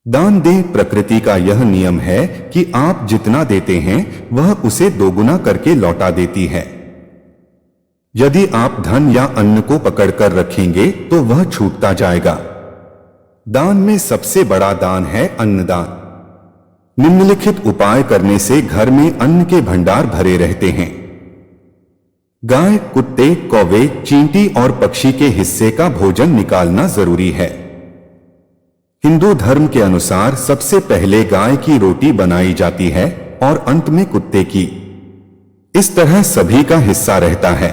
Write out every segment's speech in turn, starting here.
दान दें। प्रकृति का यह नियम है कि आप जितना देते हैं वह उसे दोगुना करके लौटा देती है। यदि आप धन या अन्न को पकड़कर रखेंगे तो वह छूटता जाएगा। दान में सबसे बड़ा दान है अन्नदान। निम्नलिखित उपाय करने से घर में अन्न के भंडार भरे रहते हैं। गाय, कुत्ते, कौवे, चींटी और पक्षी के हिस्से का भोजन निकालना जरूरी है। हिंदू धर्म के अनुसार सबसे पहले गाय की रोटी बनाई जाती है और अंत में कुत्ते की। इस तरह सभी का हिस्सा रहता है।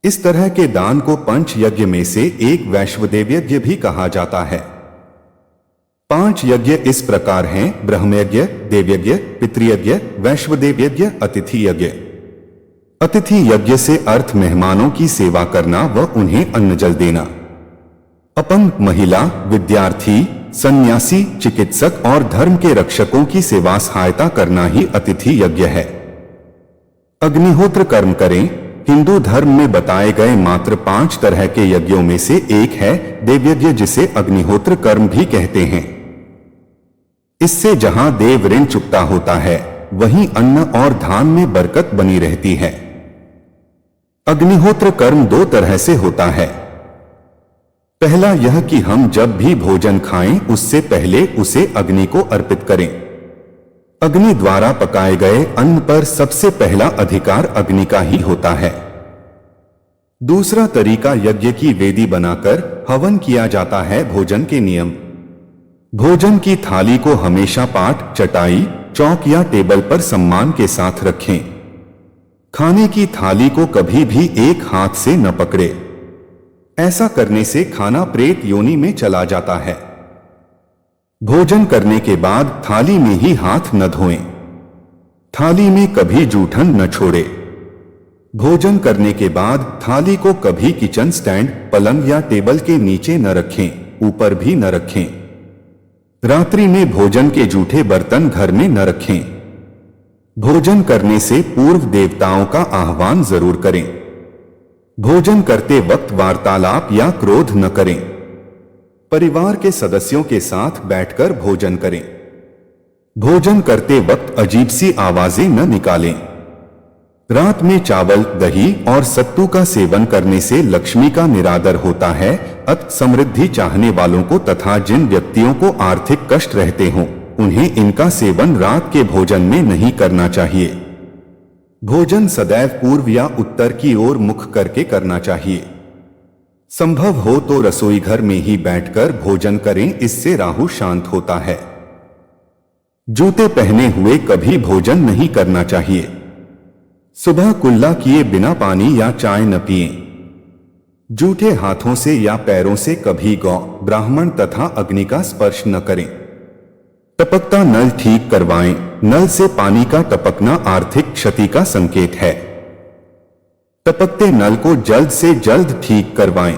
इस तरह के दान को पंच यज्ञ में से एक वैश्वदेव यज्ञ भी कहा जाता है। 5 यज्ञ इस प्रकार हैं: ब्रह्मयज्ञ, देवयज्ञ, पितृयज्ञ, वैश्वदेव यज्ञ, अतिथि यज्ञ। अतिथि यज्ञ से अर्थ मेहमानों की सेवा करना व उन्हें अन्न जल देना। अपंग, महिला, विद्यार्थी, सन्यासी, चिकित्सक और धर्म के रक्षकों की सेवा सहायता करना ही अतिथि यज्ञ है। अग्निहोत्र कर्म करें। हिंदू धर्म में बताए गए मात्र 5 तरह के यज्ञों में से एक है देवयज्ञ, जिसे अग्निहोत्र कर्म भी कहते हैं। इससे जहां देव ऋण चुकता होता है वहीं अन्न और धान में बरकत बनी रहती है। अग्निहोत्र कर्म 2 तरह से होता है। पहला यह कि हम जब भी भोजन खाएं उससे पहले उसे अग्नि को अर्पित करें। अग्नि द्वारा पकाए गए अन्न पर सबसे पहला अधिकार अग्नि का ही होता है। दूसरा तरीका यज्ञ की वेदी बनाकर हवन किया जाता है। भोजन के नियम: भोजन की थाली को हमेशा पाट, चटाई, चौक या टेबल पर सम्मान के साथ रखें। खाने की थाली को कभी भी एक हाथ से न पकड़े। ऐसा करने से खाना प्रेत योनि में चला जाता है। भोजन करने के बाद थाली में ही हाथ न धोएं। थाली में कभी जूठन न छोड़े। भोजन करने के बाद थाली को कभी किचन स्टैंड, पलंग या टेबल के नीचे न रखें, ऊपर भी न रखें। रात्रि में भोजन के जूठे बर्तन घर में न रखें। भोजन करने से पूर्व देवताओं का आह्वान जरूर करें। भोजन करते वक्त वार्तालाप या क्रोध न करें। परिवार के सदस्यों के साथ बैठकर भोजन करें। भोजन करते वक्त अजीब सी आवाजें न निकालें। रात में चावल, दही और सत्तू का सेवन करने से लक्ष्मी का निरादर होता है। अत समृद्धि चाहने वालों को तथा जिन व्यक्तियों को आर्थिक कष्ट रहते हों उन्हें इनका सेवन रात के भोजन में नहीं करना चाहिए। भोजन सदैव पूर्व या उत्तर की ओर मुख करके करना चाहिए। संभव हो तो रसोई घर में ही बैठकर भोजन करें, इससे राहु शांत होता है। जूते पहने हुए कभी भोजन नहीं करना चाहिए। सुबह कुल्ला किए बिना पानी या चाय न पिएं। जूठे हाथों से या पैरों से कभी गौ, ब्राह्मण तथा अग्नि का स्पर्श न करें। टपकता नल ठीक करवाएं। नल से पानी का टपकना आर्थिक क्षति का संकेत है। टपकते नल को जल्द से जल्द ठीक करवाएं।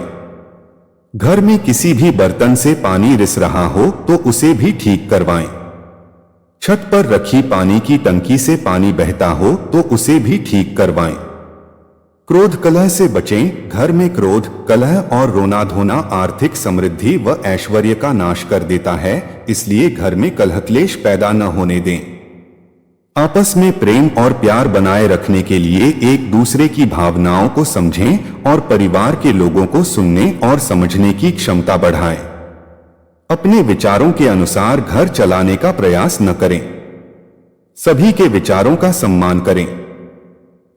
घर में किसी भी बर्तन से पानी रिस रहा हो तो उसे भी ठीक करवाएं। छत पर रखी पानी की टंकी से पानी बहता हो तो उसे भी ठीक करवाएं। क्रोध कलह से बचें। घर में क्रोध, कलह और रोना धोना आर्थिक समृद्धि व ऐश्वर्य का नाश कर देता है, इसलिए घर में कलह क्लेश पैदा न होने दें। आपस में प्रेम और प्यार बनाए रखने के लिए एक दूसरे की भावनाओं को समझें और परिवार के लोगों को सुनने और समझने की क्षमता बढ़ाएं। अपने विचारों के अनुसार घर चलाने का प्रयास न करें। सभी के विचारों का सम्मान करें।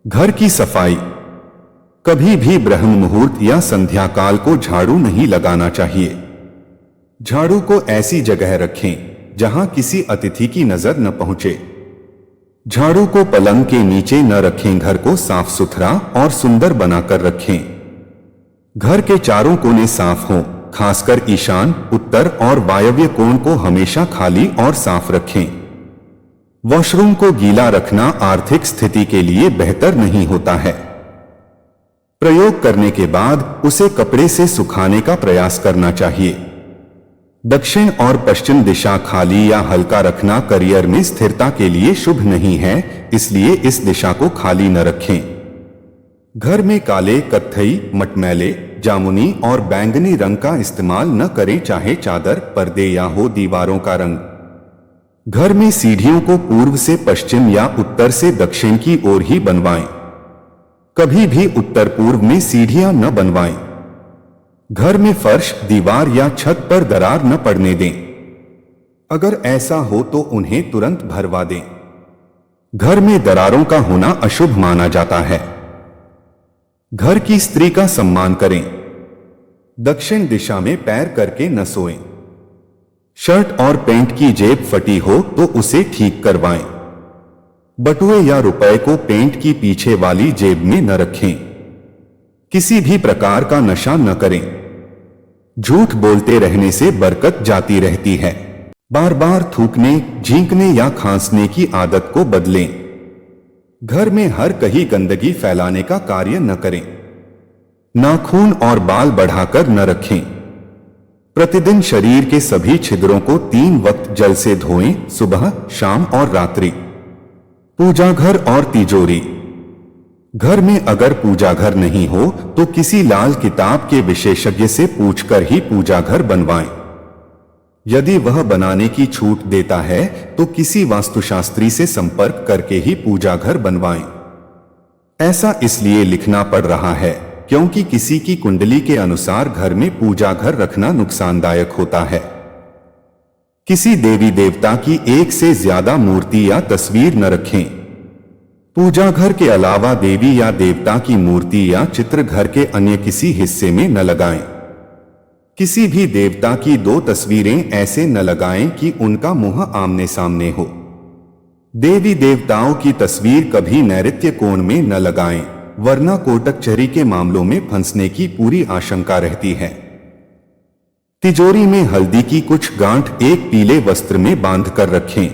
घर की सफाई: कभी भी ब्रह्म मुहूर्त या संध्या काल को झाड़ू नहीं लगाना चाहिए। झाड़ू को ऐसी जगह रखें जहां किसी अतिथि की नजर न पहुंचे। झाड़ू को पलंग के नीचे न रखें। घर को साफ सुथरा और सुंदर बनाकर रखें। घर के चारों कोने साफ हों, खासकर ईशान, उत्तर और वायव्य कोण को हमेशा खाली और साफ रखें। वॉशरूम को गीला रखना आर्थिक स्थिति के लिए बेहतर नहीं होता है। प्रयोग करने के बाद उसे कपड़े से सुखाने का प्रयास करना चाहिए। दक्षिण और पश्चिम दिशा खाली या हल्का रखना करियर में स्थिरता के लिए शुभ नहीं है, इसलिए इस दिशा को खाली न रखें। घर में काले, कत्थई, मटमैले, जामुनी और बैंगनी रंग का इस्तेमाल न करें, चाहे चादर, पर्दे या हो दीवारों का रंग। घर में सीढ़ियों को पूर्व से पश्चिम या उत्तर से दक्षिण की ओर ही बनवाएं। कभी भी उत्तर पूर्व में सीढ़ियां न बनवाएं। घर में फर्श, दीवार या छत पर दरार न पड़ने दें। अगर ऐसा हो तो उन्हें तुरंत भरवा दें। घर में दरारों का होना अशुभ माना जाता है। घर की स्त्री का सम्मान करें। दक्षिण दिशा में पैर करके न सोएं। शर्ट और पैंट की जेब फटी हो तो उसे ठीक करवाएं। बटुए या रुपए को पैंट की पीछे वाली जेब में न रखें। किसी भी प्रकार का नशा न करें। झूठ बोलते रहने से बरकत जाती रहती है। बार बार थूकने, झींकने या खांसने की आदत को बदलें। घर में हर कहीं गंदगी फैलाने का कार्य न करें। नाखून और बाल बढ़ाकर न रखें। प्रतिदिन शरीर के सभी छिद्रों को 3 वक्त जल से धोएं, सुबह, शाम और रात्रि। पूजा घर और तिजोरी। घर में अगर पूजा घर नहीं हो तो किसी लाल किताब के विशेषज्ञ से पूछकर ही पूजा घर बनवाएं। यदि वह बनाने की छूट देता है तो किसी वास्तुशास्त्री से संपर्क करके ही पूजा घर बनवाएं। ऐसा इसलिए लिखना पड़ रहा है क्योंकि किसी की कुंडली के अनुसार घर में पूजा घर रखना नुकसानदायक होता है। किसी देवी देवता की एक से ज्यादा मूर्ति या तस्वीर न रखें। पूजा घर के अलावा देवी या देवता की मूर्ति या चित्र घर के अन्य किसी हिस्से में न लगाएं। किसी भी देवता की 2 तस्वीरें ऐसे न लगाएं कि उनका मुंह आमने सामने हो। देवी देवताओं की तस्वीर कभी नैऋत्य कोण में न लगाएं, वरना कोटकचहरी के मामलों में फंसने की पूरी आशंका रहती है। तिजोरी में हल्दी की कुछ गांठ एक पीले वस्त्र में बांध कर रखें।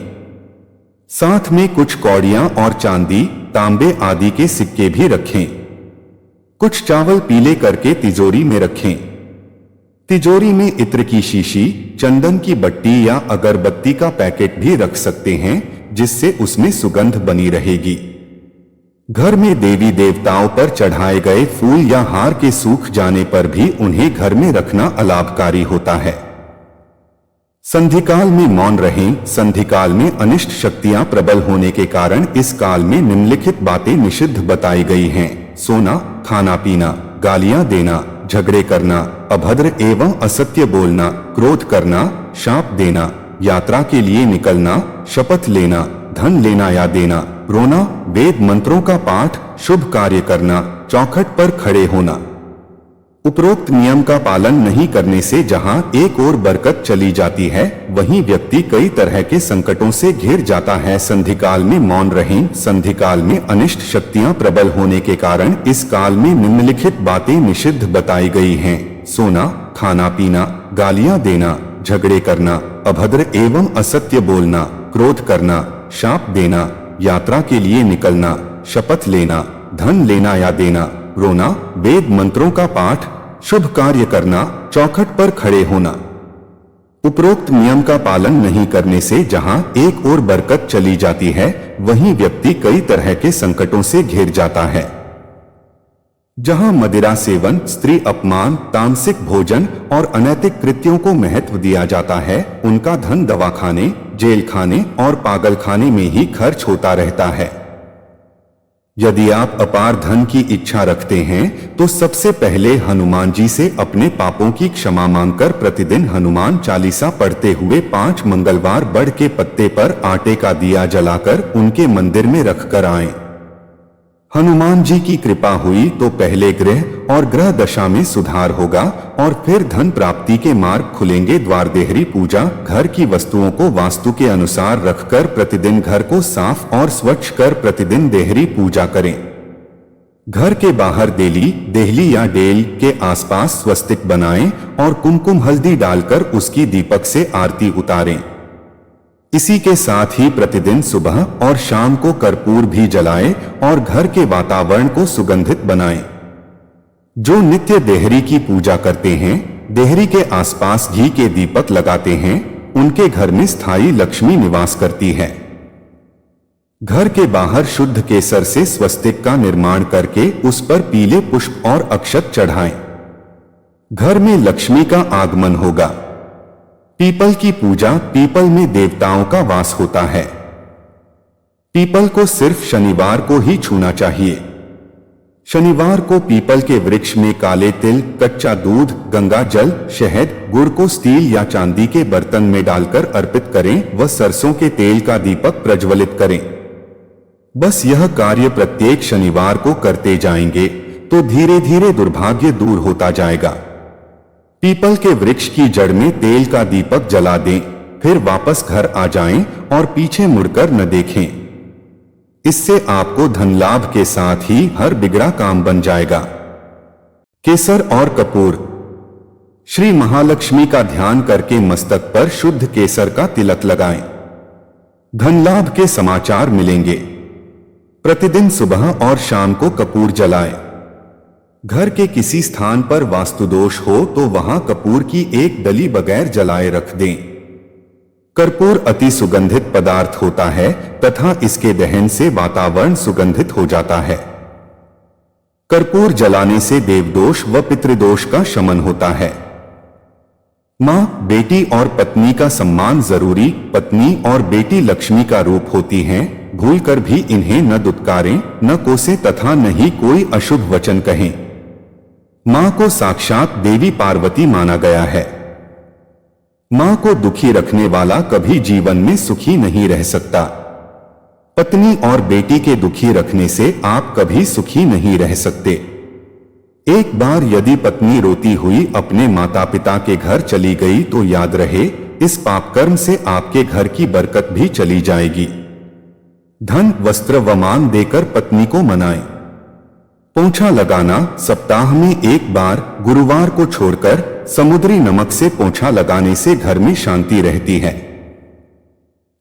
साथ में कुछ कौड़ियां और चांदी, तांबे आदि के सिक्के भी रखें। कुछ चावल पीले करके तिजोरी में रखें। तिजोरी में इत्र की शीशी, चंदन की बट्टी या अगरबत्ती का पैकेट भी रख सकते हैं, जिससे उसमें सुगंध बनी रहेगी। घर में देवी देवताओं पर चढ़ाए गए फूल या हार के सूख जाने पर भी उन्हें घर में रखना अलाभकारी होता है। संधिकाल में मौन रहें। संधिकाल में अनिष्ट शक्तियां प्रबल होने के कारण इस काल में निम्नलिखित बातें निषिद्ध बताई गई हैं: सोना, खाना पीना, गालियां देना, झगड़े करना, अभद्र एवं असत्य बोलना, क्रोध करना, शाप देना, यात्रा के लिए निकलना, शपथ लेना, धन लेना या देना, रोना, वेद मंत्रों का पाठ, शुभ कार्य करना, चौखट पर खड़े होना। उपरोक्त नियम का पालन नहीं करने से जहां एक ओर बरकत चली जाती है, वहीं व्यक्ति कई तरह के संकटों से घिर जाता है। संधिकाल में मौन रहें। संधिकाल में अनिष्ट शक्तियां प्रबल होने के कारण इस काल में निम्नलिखित बातें निषिद्ध बताई गई हैं: सोना, खाना पीना, गालियां देना, झगड़े करना, अभद्र एवं असत्य बोलना, क्रोध करना, शाप देना, यात्रा के लिए निकलना, शपथ लेना, धन लेना या देना, रोना, वेद मंत्रों का पाठ, शुभ कार्य करना, चौखट पर खड़े होना। उपरोक्त नियम का पालन नहीं करने से जहां एक ओर बरकत चली जाती है, वहीं व्यक्ति कई तरह के संकटों से घिर जाता है। जहां मदिरा सेवन, स्त्री अपमान, तामसिक भोजन और अनैतिक कृत्यों को महत्व दिया जाता है, उनका धन दवाखाने, जेल खाने और पागलखाने में ही खर्च होता रहता है। यदि आप अपार धन की इच्छा रखते हैं तो सबसे पहले हनुमान जी से अपने पापों की क्षमा मांगकर प्रतिदिन हनुमान चालीसा पढ़ते हुए 5 मंगलवार बड़ के पत्ते पर आटे का दिया जलाकर उनके मंदिर में रखकर आएं। हनुमान जी की कृपा हुई तो पहले गृह और ग्रह दशा में सुधार होगा और फिर धन प्राप्ति के मार्ग खुलेंगे। द्वार देहरी पूजा। घर की वस्तुओं को वास्तु के अनुसार रखकर प्रतिदिन घर को साफ और स्वच्छ कर प्रतिदिन देहरी पूजा करें। घर के बाहर देहली या डेल के आसपास स्वस्तिक बनाएं और कुमकुम हल्दी डालकर उसकी दीपक से आरती उतारें। इसी के साथ ही प्रतिदिन सुबह और शाम को कर्पूर भी जलाएं और घर के वातावरण को सुगंधित बनाएं। जो नित्य देहरी की पूजा करते हैं, देहरी के आसपास घी के दीपक लगाते हैं, उनके घर में स्थायी लक्ष्मी निवास करती है। घर के बाहर शुद्ध केसर से स्वस्तिक का निर्माण करके उस पर पीले पुष्प और अक्षत चढ़ाएं। घर में लक्ष्मी का आगमन होगा। पीपल की पूजा, पीपल में देवताओं का वास होता है। पीपल को सिर्फ शनिवार को ही छूना चाहिए। शनिवार को पीपल के वृक्ष में काले तिल, कच्चा दूध, गंगा जल, शहद, गुड़ को स्टील या चांदी के बर्तन में डालकर अर्पित करें व सरसों के तेल का दीपक प्रज्वलित करें। बस यह कार्य प्रत्येक शनिवार को करते जाएंगे तो धीरे धीरे दुर्भाग्य दूर होता जाएगा। पीपल के वृक्ष की जड़ में तेल का दीपक जला दें, फिर वापस घर आ जाएं और पीछे मुड़कर न देखें। इससे आपको धन लाभ के साथ ही हर बिगड़ा काम बन जाएगा। केसर और कपूर। श्री महालक्ष्मी का ध्यान करके मस्तक पर शुद्ध केसर का तिलक लगाएं। धन लाभ के समाचार मिलेंगे। प्रतिदिन सुबह और शाम को कपूर जलाएं। घर के किसी स्थान पर वास्तुदोष हो तो वहां कपूर की एक डली बगैर जलाए रख दें। कर्पूर अति सुगंधित पदार्थ होता है तथा इसके दहन से वातावरण सुगंधित हो जाता है। कर्पूर जलाने से देवदोष व पितृदोष का शमन होता है। माँ, बेटी और पत्नी का सम्मान जरूरी। पत्नी और बेटी लक्ष्मी का रूप होती हैं। भूलकर भी इन्हें न दुत्कारें, न कोसें तथा न ही कोई अशुभ वचन कहें। माँ को साक्षात देवी पार्वती माना गया है। माँ को दुखी रखने वाला कभी जीवन में सुखी नहीं रह सकता। पत्नी और बेटी के दुखी रखने से आप कभी सुखी नहीं रह सकते। एक बार यदि पत्नी रोती हुई अपने माता पिता के घर चली गई तो याद रहे, इस पाप कर्म से आपके घर की बरकत भी चली जाएगी। धन, वस्त्र व मान देकर पत्नी को मनाएं। पोंछा लगाना, सप्ताह में एक बार गुरुवार को छोड़कर समुद्री नमक से पोंछा लगाने से घर में शांति रहती है।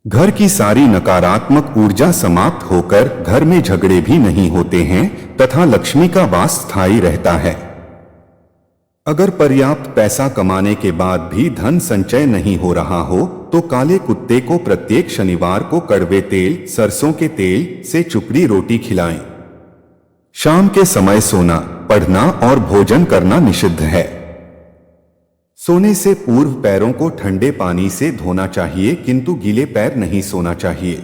घर की सारी नकारात्मक ऊर्जा समाप्त होकर घर में झगड़े भी नहीं होते हैं तथा लक्ष्मी का वास स्थायी रहता है। अगर पर्याप्त पैसा कमाने के बाद भी धन संचय नहीं हो रहा हो तो काले कुत्ते को प्रत्येक शनिवार को कड़वे तेल, सरसों के तेल से चुपड़ी रोटी खिलाएं। शाम के समय सोना, पढ़ना और भोजन करना निषिद्ध है। सोने से पूर्व पैरों को ठंडे पानी से धोना चाहिए किंतु गीले पैर नहीं सोना चाहिए।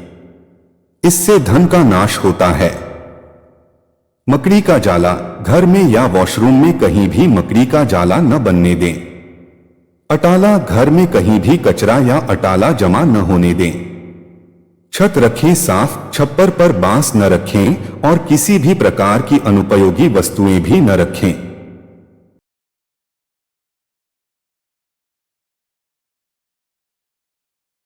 इससे धन का नाश होता है। मकड़ी का जाला, घर में या वॉशरूम में कहीं भी मकड़ी का जाला न बनने दें। अटाला, घर में कहीं भी कचरा या अटाला जमा न होने दें। छत रखें साफ, छप्पर पर बांस न रखें और किसी भी प्रकार की अनुपयोगी वस्तुएं भी न रखें।